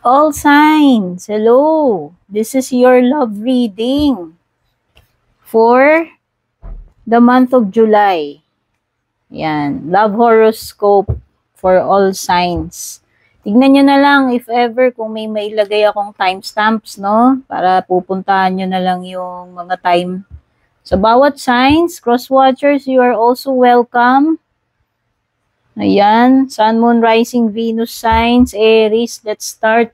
All signs, hello. This is your love reading for the month of July. Yan, love horoscope for all signs. Tignan nyo na lang if ever kung may mailagay akong timestamps, no? Para pupuntahan nyo na lang yung mga time. Sa bawat signs, cross-watchers, you are also welcome. Ayan, Sun, Moon, Rising, Venus signs, Aries, let's start.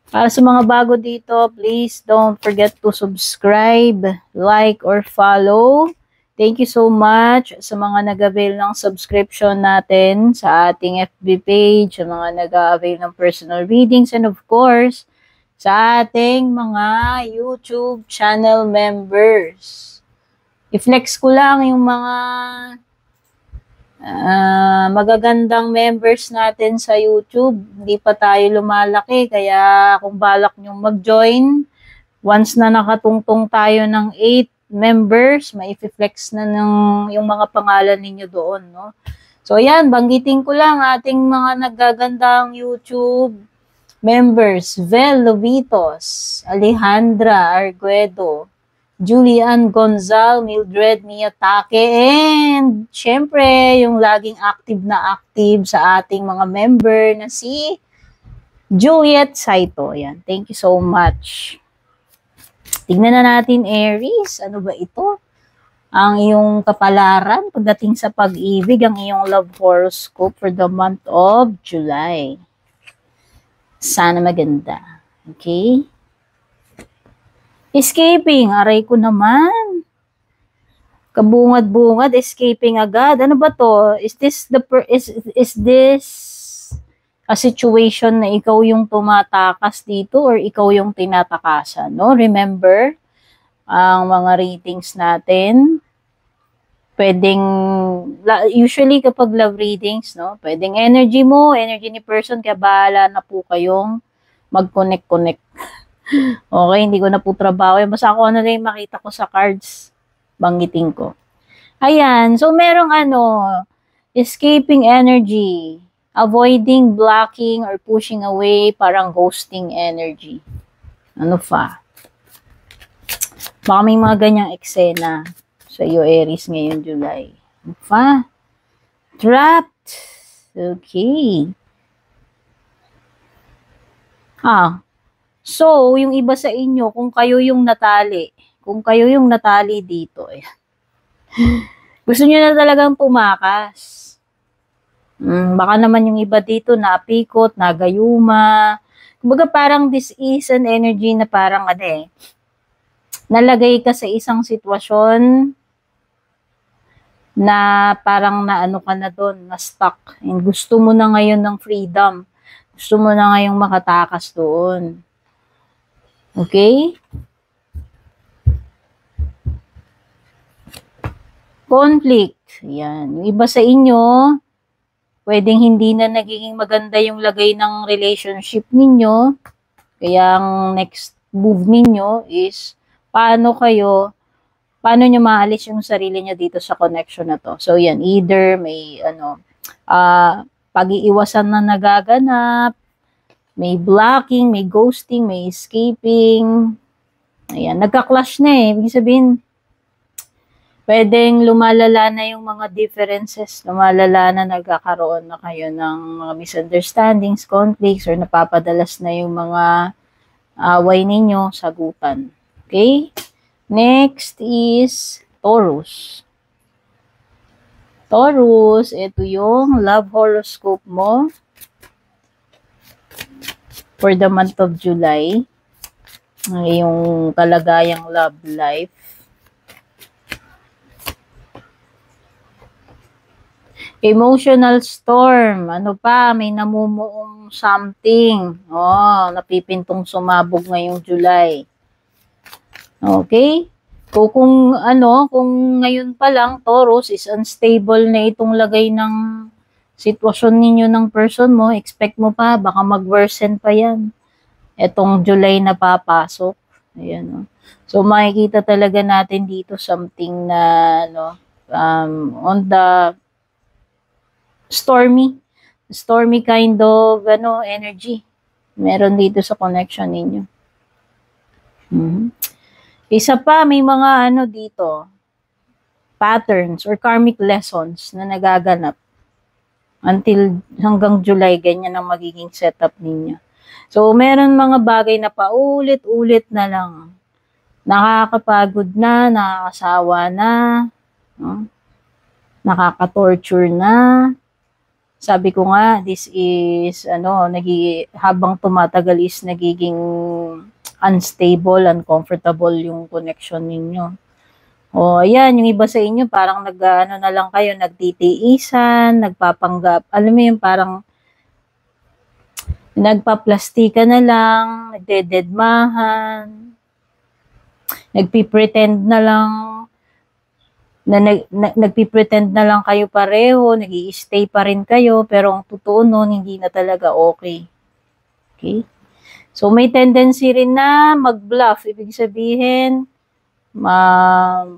Para sa mga bago dito, please don't forget to subscribe, like, or follow. Thank you so much sa mga nag-avail ng subscription natin sa ating FB page, sa mga nag-avail ng personal readings, and of course, sa ating mga YouTube channel members. I-flex ko lang yung mga magagandang members natin sa YouTube. Hindi pa tayo lumalaki, kaya kung balak nyong mag-join, once na nakatungtong tayo ng 8 members, mai-flex na yung mga pangalan ninyo doon, no? So, ayan, banggitin ko lang ating mga nagagandang YouTube members: Vel Lovitos, Alejandra Arguedo, Julian Gonzal, Mildred Miyatake, and syempre, yung laging active na active sa ating mga member na si Juliet Saito. Yan. Thank you so much. Tignan na natin, Aries. Ano ba ito? Ang iyong kapalaran pagdating sa pag-ibig, ang iyong love horoscope for the month of July. Sana maganda. Okay? Escaping, aray ko naman. Kabungad-bungad, escaping agad. Ano ba to? Is this a situation na ikaw yung tumatakas dito or ikaw yung tinatakasan, no? Remember, ang mga ratings natin, pwedeng, usually kapag love readings, no? Pwedeng energy mo, energy ni person, kaya bahala na po kayong mag-connect-connect. Okay, hindi ko na po trabaho. Basta ako ano na yung makita ko sa cards, banggitin ko. Ayan, so merong escaping energy, avoiding, blocking, or pushing away, parang ghosting energy. Ano pa? Baka may mga ganyang eksena sa iyo, Aries, ngayon July. Ano pa? Trapped. Okay. So, yung iba sa inyo, kung kayo yung natali dito, gusto nyo na talagang pumakas. Baka naman yung iba dito, napikot, nagayuma. Kumbaga parang this is an energy na parang nalagay ka sa isang sitwasyon na parang naano ka na doon, na-stuck. And gusto mo na ngayon ng freedom. Gusto mo na ngayong makatakas doon. Okay? Conflict. Yan. Yung iba sa inyo, pwedeng hindi na nagiging maganda yung lagay ng relationship ninyo. Kaya ang next move ninyo is, paano nyo maalis yung sarili nyo dito sa connection na to. So, yan. Either may, pag-iiwasan na nagaganap, may blocking, may ghosting, may escaping. Ayan, nagka-clash na eh. Ibig sabihin, pwedeng lumalala na yung mga differences, lumalala na nagkakaroon na kayo ng mga misunderstandings, conflicts, or napapadalas na yung mga away ninyo, sagutan. Okay? Next is Taurus. Taurus, ito yung love horoscope mo for the month of July, yung kalagayang love life. Emotional storm. Ano pa? May namumuong something. Napipintong sumabog ngayong July. Okay? Kung ngayon pa lang, Taurus is unstable na itong lagay ng sitwasyon ninyo ng person mo, expect mo pa, baka mag-worsen pa yan. Etong July na papasok. Ayan, So, makikita talaga natin dito something na, on the stormy kind of, energy. Meron dito sa connection ninyo. Isa pa, may mga ano dito, patterns or karmic lessons na nagaganap. Until hanggang July, ganyan ang magiging setup ninyo. So, meron mga bagay na paulit-ulit na lang. Nakakapagod na, nakakasawa na, no? Nakaka-torture na. Sabi ko nga, this is, habang tumatagal is nagiging unstable, uncomfortable yung connection ninyo. O, ayan, yung iba sa inyo, parang na lang kayo, nagtitiisan, nagpapanggap. Alam mo yun, parang nagpa-plastika na lang, nagdededmahan, nagpipretend na lang, nagpipretend na lang kayo pareho, nag-i-stay pa rin kayo, pero ang totoo nun, hindi na talaga okay. Okay? So, may tendency rin na mag-bluff. Ibig sabihin, ano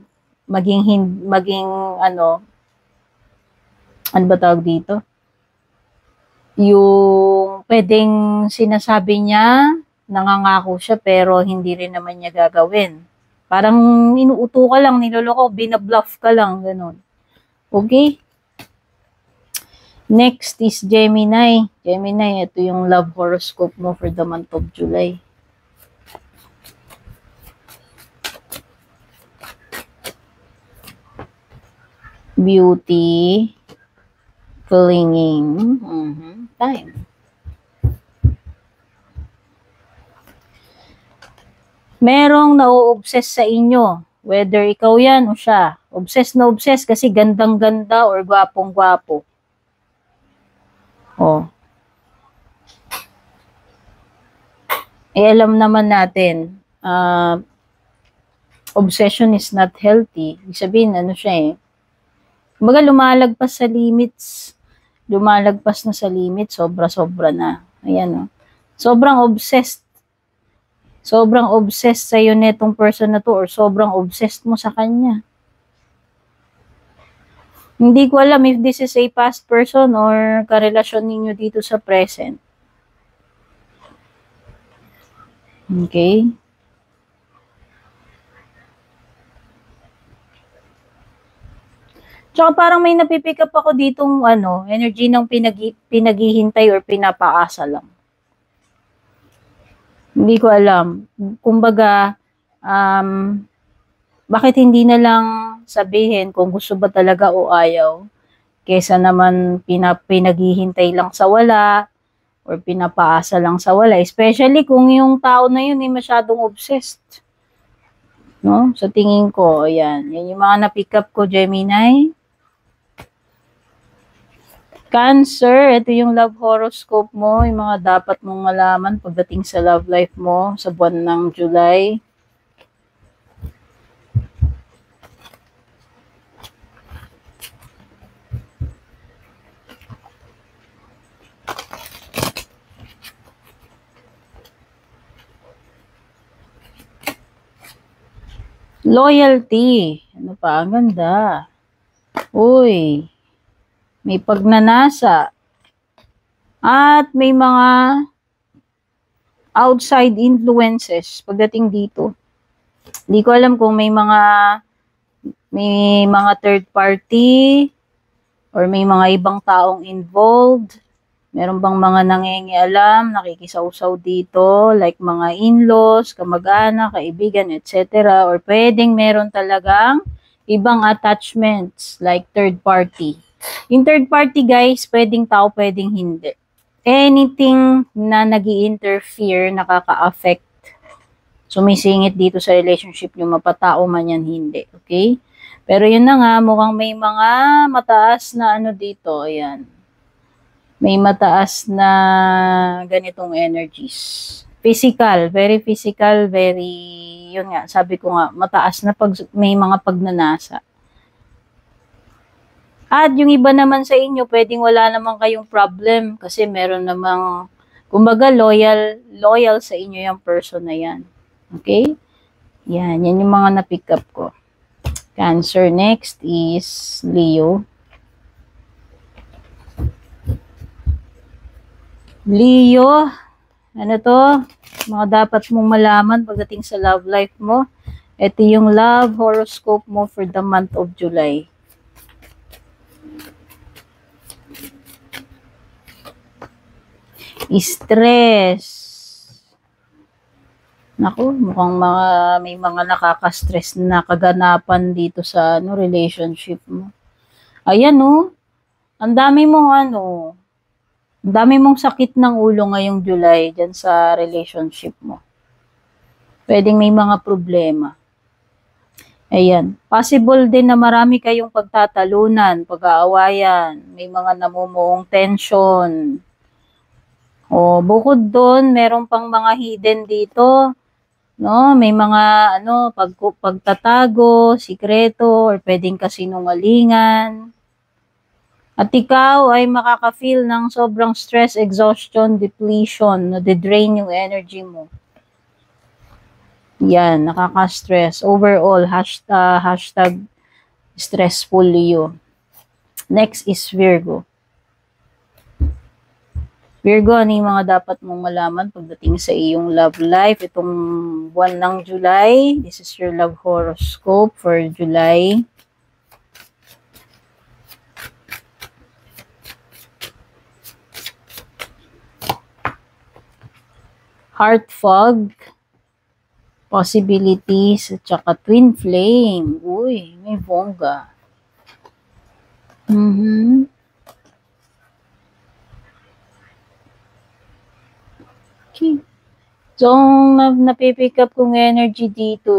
ba tawag dito? Yung pwedeng sinasabi niya, nangangako siya, pero hindi rin naman niya gagawin. Parang inuuto ka lang, niloloko, binabluff ka lang, ganun. Okay? Next is Gemini. Gemini, ito yung love horoscope mo for the month of July. Beauty, clinging, time. Merong na-obsess sa inyo, whether ikaw yan o siya. Obsess na obsess kasi gandang-ganda or gwapong-gwapo. Oh. Alam naman natin, obsession is not healthy. Ibig sabihin, siya Kumbaga, lumalagpas sa limits. Lumalagpas na sa limit, sobra-sobra na. Ayan, Sobrang obsessed. Sobrang obsessed sa'yo netong person na to or sobrang obsessed mo sa kanya. Hindi ko alam if this is a past person or karelasyon ninyo dito sa present. Okay? Tsaka parang may napipick up ako ditong energy ng pinaghihintay or pinapaasa lang. Hindi ko alam. Kumbaga, bakit hindi na lang sabihin kung gusto ba talaga o ayaw, kesa naman pinaghihintay lang sa wala or pinapaasa lang sa wala. Especially kung yung tao na yun ay masyadong obsessed. No? Sa tingin ko, ayan. Yan yung mga na-pick up ko, Gemini. Cancer, ito yung love horoscope mo, yung mga dapat mong malaman pagdating sa love life mo sa buwan ng July. Loyalty. Ano pa? Ang ganda. Uy. May pagnanasa. At may mga outside influences pagdating dito. Hindi ko alam kung may mga third party or may mga ibang taong involved. Meron bang mga nangingialam, nakikisaw-saw dito, like mga in-laws, kamag-anak, kaibigan, etc. Or pwedeng meron talagang ibang attachments, like third party. Yung third party, guys, pwedeng tao, pwedeng hindi. Anything na nag-i-interfere, nakaka-affect, sumisingit dito sa relationship nyo, mapatao man yan, hindi. Okay? Pero yun na nga, mukhang may mga mataas na dito, ayan. May mataas na ganitong energies. Physical, very, yun nga, sabi ko nga, mataas na may mga pagnanasa. At yung iba naman sa inyo, pwedeng wala naman kayong problem kasi meron namang, kumbaga, loyal sa inyo yung person na yan. Okay? Yan yung mga na-pick up ko. Cancer. Next is Leo. Leo, Ano to? Mga dapat mong malaman pagdating sa love life mo. Ito yung love horoscope mo for the month of July. Stress. Naku, mukhang may mga nakaka-stress na kaganapan dito sa relationship mo. Ayan ang dami mong ang dami mong sakit ng ulo ngayong July dyan sa relationship mo. Pwedeng may mga problema. Ayan. Possible din na marami kayong pagtatalunan, pag-aawayan, may mga namumuong tension. O, bukod doon, meron pang mga hidden dito, no? May mga pagtatago, sikreto, or pwedeng kasinungalingan. At ikaw ay makaka-feel ng sobrang stress, exhaustion, depletion, na-drain yung energy mo. Yan, nakaka-stress. Overall, hashtag stressful you. Next is Virgo. Virgo, ano yung mga dapat mong malaman pagdating sa iyong love life? Itong buwan ng July. This is your love horoscope for July. Heart fog, possibilities, at saka twin flame. Uy, may bongga. Okay. So, napipick up kong energy dito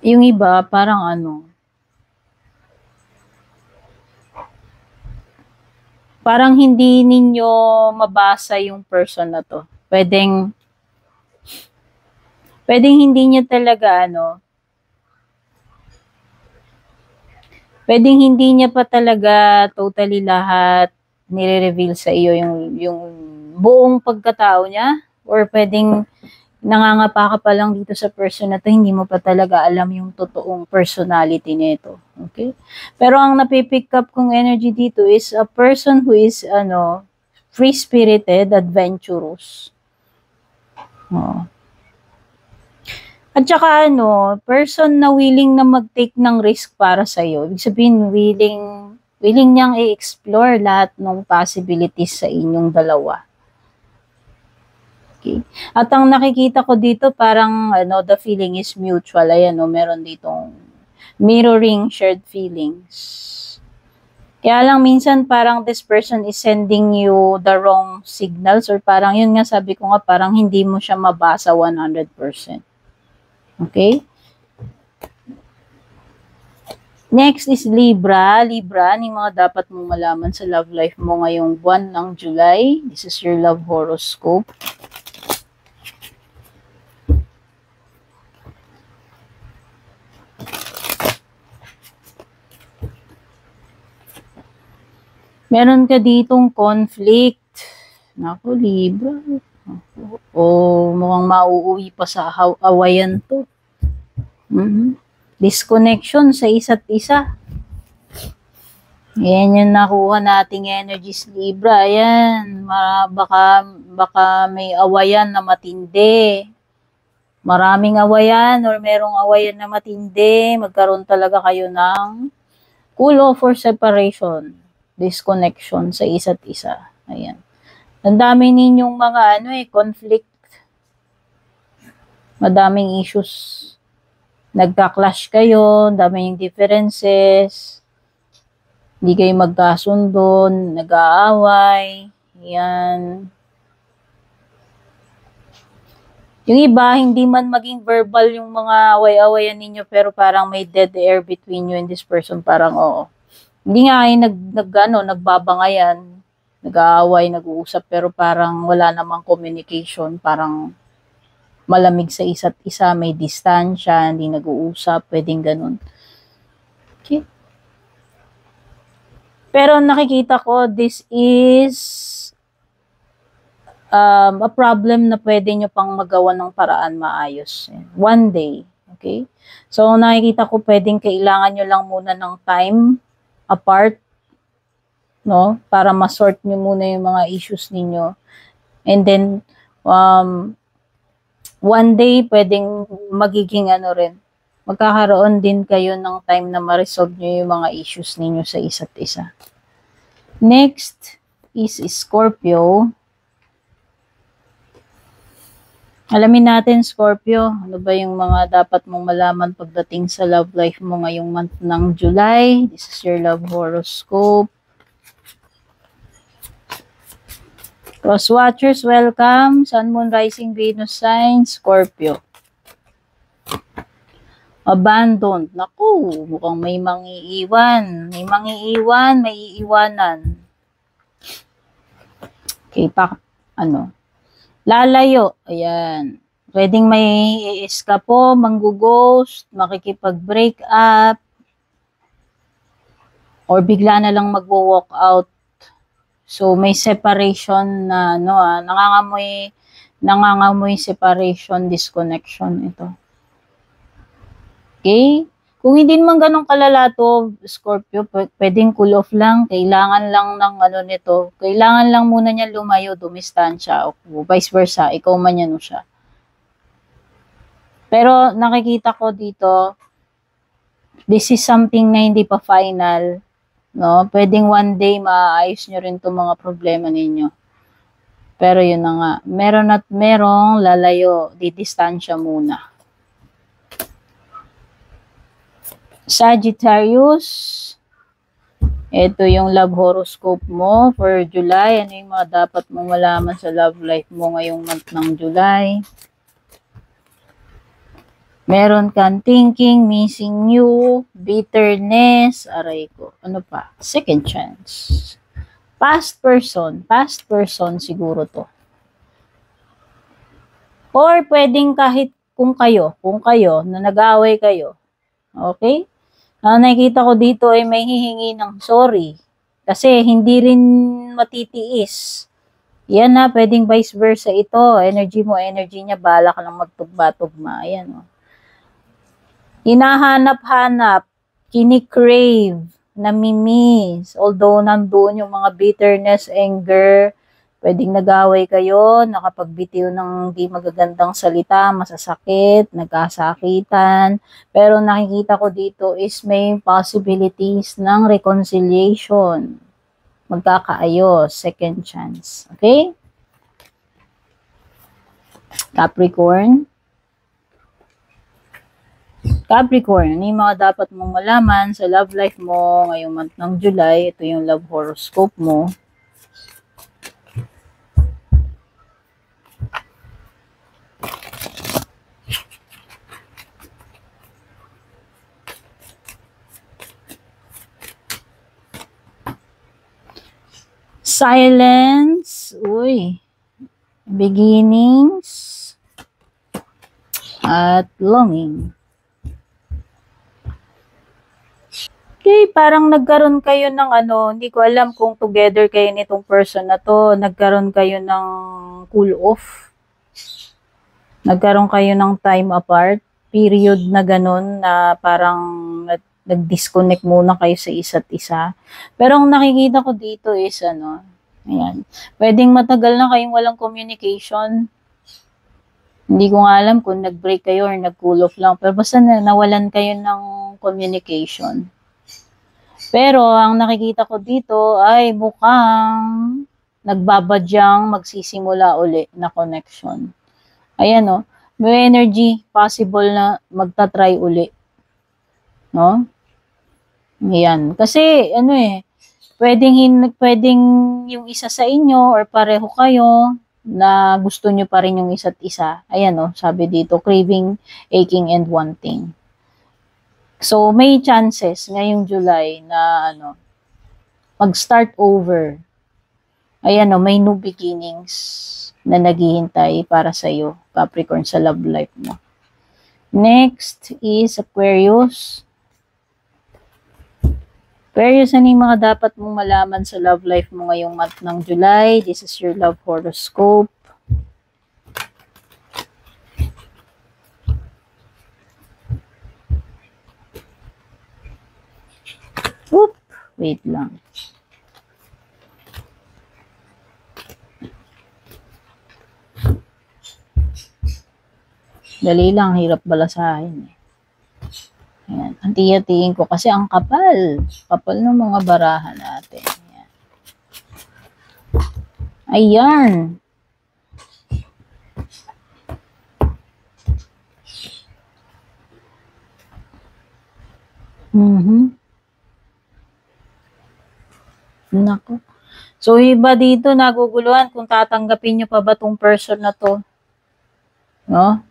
yung iba, parang parang hindi ninyo mabasa yung person na to. Pwedeng hindi niya talaga pwedeng hindi niya pa talaga totally lahat nire-reveal sa iyo yung buong pagkatao niya, or pwedeng nangangapa ka pa lang dito sa person na to, hindi mo pa talaga alam yung totoong personality nito. Okay? Pero ang napipick up kong energy dito is a person who is free-spirited, adventurous. At saka person na willing na mag-take ng risk para sa iyo. Ibig sabihin, willing niyang i-explore lahat ng possibilities sa inyong dalawa. Okay. At ang nakikita ko dito, parang the feeling is mutual. Ayan, meron ditong mirroring shared feelings. Kaya lang minsan parang this person is sending you the wrong signals, or parang yun nga, sabi ko nga, parang hindi mo siya mabasa 100%. Okay? Next is Libra. Libra, ano yung mga dapat mong malaman sa love life mo ngayong buwan ng July? This is your love horoscope. Meron ka ditong conflict. Naku, Libra. Mukhang mauuwi pa sa awayan to. Disconnection sa isa't isa. Yan yung nakuha nating energies, Libra. Ayan, baka may awayan na matindi. Maraming awayan or merong awayan na matindi. Magkaroon talaga kayo ng cool off or separation. Disconnection sa isa't isa. Ayan. Ang dami ninyong mga conflict. Madaming issues. Nagka-clash kayo, daming differences. Hindi kayo magkasundo, nag-aaway. Ayan. Yung iba, hindi man maging verbal yung mga away-awayan ninyo, pero parang may dead air between you and this person. Parang hindi nga kayo nagbabangayan, nag-aaway, nag-uusap, pero parang wala namang communication, parang malamig sa isa't isa, may distansya, hindi nag-uusap, pwedeng ganun. Okay. Pero nakikita ko, this is a problem na pwede nyo pang magawa ng paraan maayos. One day. Okay? So, nakikita ko pwedeng kailangan nyo lang muna ng time apart, no? Para ma-sort nyo muna yung mga issues ninyo. And then, one day, pwedeng magiging ano rin, magkakaroon din kayo ng time na ma-resolve nyo yung mga issues ninyo sa isa't isa. Next is Scorpio. Alamin natin, Scorpio, ano ba yung mga dapat mong malaman pagdating sa love life mo ngayong month ng July. This is your love horoscope. Cross watchers, welcome. Sun, Moon, Rising, Venus sign, Scorpio. Abandoned. Naku, mukhang may mangiiwan. May mangiiwan, may iiwanan. Okay, lalayo. Ayan. Pwedeng may i-escapo, manggo-ghost, makikipag-break up, or bigla na lang magwo-walk out. So, may separation na, nangangamoy separation, disconnection ito. Okay? Kung hindi naman ganun kalala to, Scorpio, pwedeng cool off lang. Kailangan lang ng nito. Kailangan lang muna niya lumayo, dumistansya, o vice versa. Ikaw man yan o siya. Pero nakikita ko dito, this is something na hindi pa final. No? Pwedeng one day maayos nyo rin itong mga problema ninyo. Pero yun na nga. Meron at merong lalayo. Didistansya muna. Sagittarius. Ito yung love horoscope mo for July. Ano yung mga dapat mong malaman sa love life mo ngayong month ng July? Meron kang thinking, missing you, bitterness, aray ko. Ano pa? Second chance. Past person siguro to. Or pwedeng kahit kung kayo na nag-away kayo. Okay? Nakikita ko dito ay may hihingi ng sorry. Kasi hindi rin matitiis. Yan na, pwedeng vice versa ito. Energy mo, energy niya, bala ka lang magtugba-tugma. Ayan o. Hinahanap-hanap, kinikrave, namimiss. Although nandoon yung mga bitterness, anger, pwedeng nag-away kayo, nakapagbitiw ng di magagandang salita, masasakit, nagkasakitan. Pero nakikita ko dito is may possibilities ng reconciliation. Magkakaayos, second chance. Okay? Capricorn, ano yung mga dapat mong malaman sa love life mo ngayong month ng July? Ito yung love horoscope mo. Silence, beginnings, at longing. Okay, parang nagkaroon kayo ng hindi ko alam kung together kayo nitong person na to, nagkaroon kayo ng cool off. Nagkaroon kayo ng time apart, period na ganun na parang nag-disconnect muna kayo sa isa't isa. Pero ang nakikita ko dito is ayan, pwedeng matagal na kayong walang communication. Hindi ko nga alam kung nag-break kayo or nag-cool off lang, pero basta nawalan kayo ng communication. Pero ang nakikita ko dito ay mukhang nagbabadyang magsisimula uli na connection. Ayan may energy, possible na magta-try uli. No? Ayan. Kasi pwedeng yung isa sa inyo or pareho kayo na gusto nyo pa rin yung isa't isa. Ayan sabi dito, craving, aching, and wanting. So, may chances ngayong July na mag-start over. Ayan may new beginnings na naghihintay para sa iyo, Capricorn, sa love life mo. Next is Aquarius. Aquarius, ano yung mga dapat mong malaman sa love life mo ngayong month ng July? This is your love horoscope. Wait lang. Dali lang, hirap balasahin eh. Ayan. Anti-hatiin ko kasi ang kapal. Kapal ng mga barahan natin. Ayan. Ayan. Nako. So, iba dito naguguluhan kung tatanggapin nyo pa ba tong person na to. No?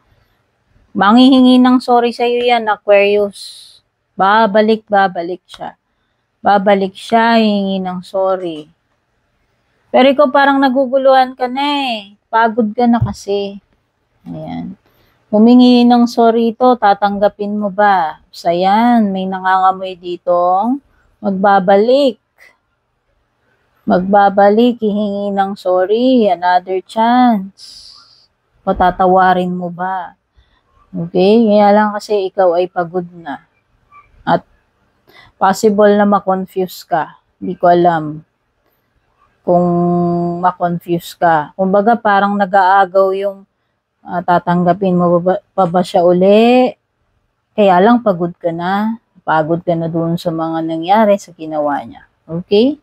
Manghihingi ng sorry sa'yo yan, Aquarius. Babalik siya. Babalik siya, hihingi ng sorry. Pero ikaw parang naguguluhan ka na eh. Pagod ka na kasi. Ayan. Humingi ng sorry ito, tatanggapin mo ba? So, yan, may nangangamoy ditong magbabalik. Magbabalik, hihingi ng sorry, another chance. Patatawarin mo ba? Okay? Kaya lang kasi ikaw ay pagod na. At possible na ma-confuse ka. Hindi ko alam kung ma-confuse ka. Kumbaga parang nag-aagaw yung tatanggapin mo pa ba siya uli? Kaya lang pagod ka na. Pagod ka na doon sa mga nangyari sa ginawa niya. Okay?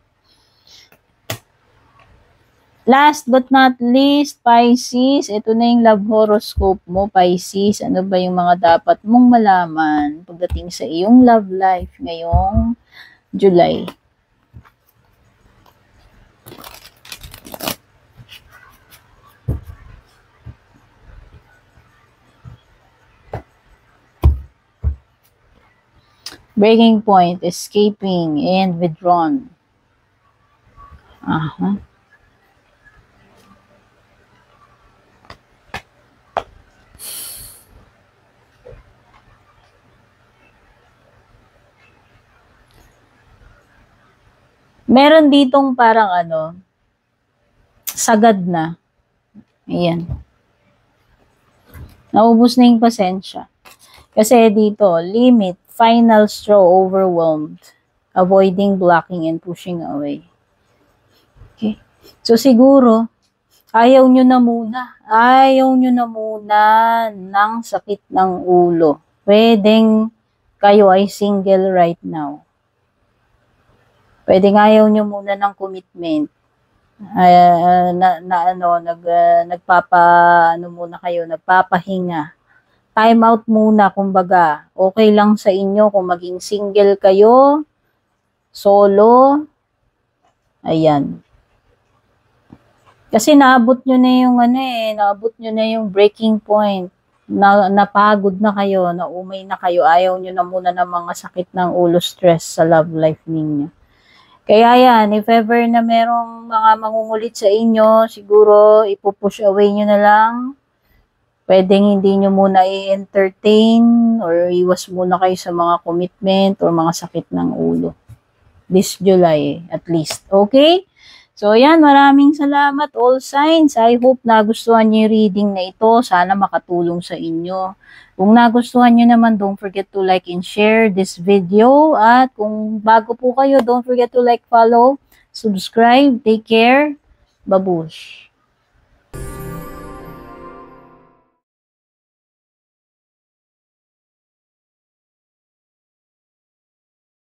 Last but not least, Pisces, ito na yung love horoscope mo, Pisces. Ano ba yung mga dapat mong malaman pagdating sa iyong love life ngayong July? Breaking point, escaping, and withdrawn. Aha. Meron ditong parang sagad na. Ayan. Naubos na yung pasensya. Kasi dito, limit, final straw, overwhelmed, avoiding, blocking, and pushing away. Okay. So siguro, ayaw nyo na muna. Ayaw nyo na muna ng sakit ng ulo. Pwedeng kayo ay single right now. Pwedeng ayaw nyo muna ng commitment. Nagpapahinga. Time out muna, kumbaga. Okay lang sa inyo kung maging single kayo, solo. Ayan. Kasi naabot nyo na yung breaking point. Napagod na kayo, naumay na kayo, ayaw nyo na muna ng mga sakit ng ulo, stress sa love life ninyo. Kaya yan, if ever na merong mga mangungulit sa inyo, siguro ipupush away nyo na lang. Pwedeng hindi nyo muna i-entertain or iwas muna kayo sa mga commitment or mga sakit ng ulo. This July, at least. Okay? So, yan. Maraming salamat, all signs. I hope nagustuhan nyo yung reading na ito. Sana makatulong sa inyo. Kung nagustuhan nyo naman, don't forget to like and share this video. At kung bago po kayo, don't forget to like, follow, subscribe. Take care. Babush.